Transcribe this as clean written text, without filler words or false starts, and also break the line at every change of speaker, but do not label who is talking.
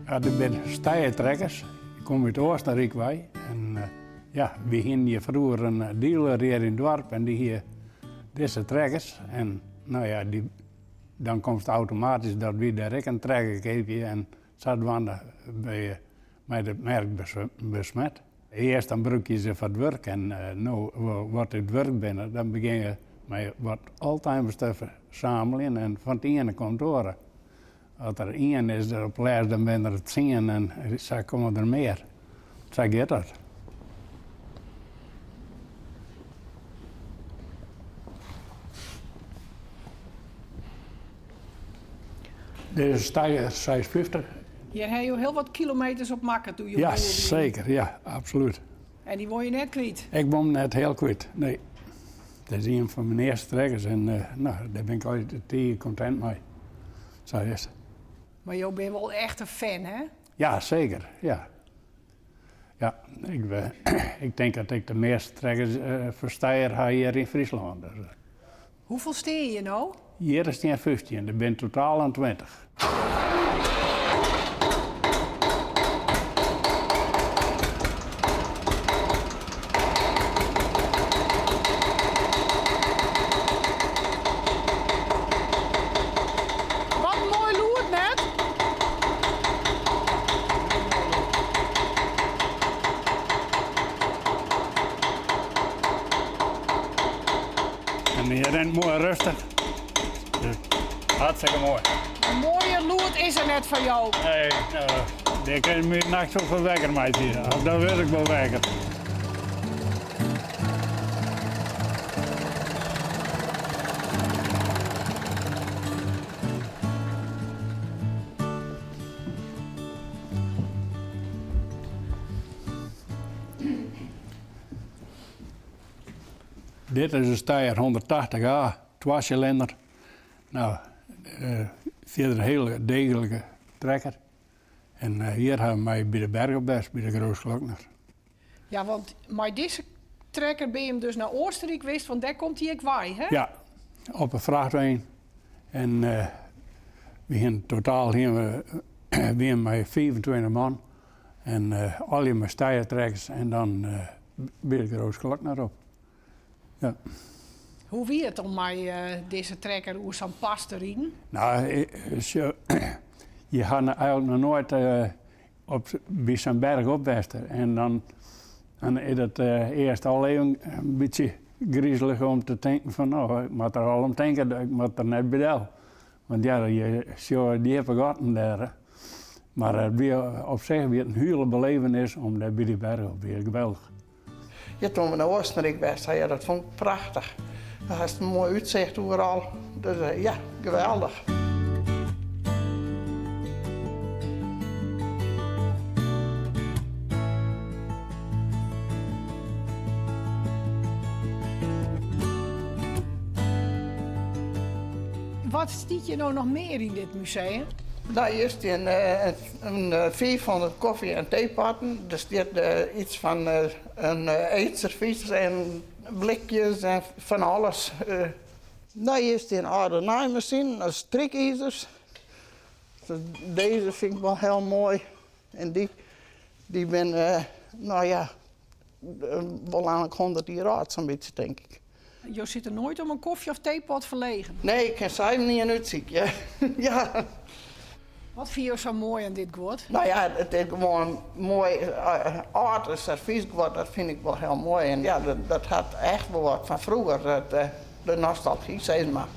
Ja, er zijn stijltrekkers. Ik kom uit Oostenrijk wij. En we hadden hier vroeger een dealer hier in het dorp en die hier deze trekkers. En dan komt het automatisch dat we daar ook een trekker geven en zat we met het merk besmet. Eerst dan gebruik je ze voor het werk en nu wat het werk binnen, dan begin je met wat oldtimers te verzamelen en van het ene komt door. Als er één is er op lijst, dan ben er 10 en zo komen er meer. Zo gaat dat. Deze stijger 650.
Je hebt heel wat kilometers op makken toen je
Ja, zeker. Ja, absoluut.
En die word je net kwijt?
Ik ben hem net heel kwijt, nee. Dat is een van mijn eerste trekkers en daar ben ik altijd content mee. Zo is het.
Maar je bent wel echt een fan, hè?
Ja, zeker. Ja. Ja, ik denk dat ik de meeste trekkers versteiger heb hier in Friesland. Dus,
Hoeveel steer je nou?
hier is het 15, er ben totaal aan 20.
Wat mooi loert net!
En je rent mooi rustig. Dus, hartstikke mooi.
Een mooie loert is er net van jou.
Nee, die kan je me nachts zoveel wekker mee zien. Dat wil ik wel wekker. Dit is een Steyr 180A, 2-cilinder. Nou, verder een hele degelijke trekker. En hier hebben wij bij de Bergopbest, bij de Grootglokner.
Ja, want met deze trekker ben je hem dus naar Oostenrijk geweest, want daar komt hij ook bij, hè?
Ja, op een vrachtwagen. En we gaan totaal weer met 25 man. En al je met Steyr-trekkers en dan bij de Grootglokner op. Ja.
Hoe wie het om mij deze trekker hoe zo'n pas te rijden?
Nou, je gaat eigenlijk nog nooit bij zo'n berg opwesten. En dan is het eerst al even een beetje griezelig om te denken van nou, ik moet er al om denken dat ik moet er net bij jou. Want ja, je ziet die vergotten daar. Maar op zich weer een hele belevenis om daar bij die berg op weer geweldig.
Ja, toen we naar Oostenrijk waren, ja, dat vond ik prachtig. Dan had je een mooi uitzicht overal. Dus ja, geweldig.
Wat stiet je nou nog meer in dit museum?
Daar is een 500 koffie- en theepotten. Er staat iets van een eetservies en blikjes en van alles. Daar is een oude naaimachine, strikijzers. Dus deze vind ik wel heel mooi. En die ben, wel aan 100 jaar oud, zo'n beetje, denk ik.
Je zit er nooit om een koffie of theepot verlegen.
Nee, ik kan zijn niet in uitziek, ja. Ja.
Wat vind je zo mooi aan dit woord?
Nou ja, het is gewoon mooi oude servies, dat vind ik wel heel mooi. En ja, dat had echt wel wat van vroeger, de nostalgie, zeg maar.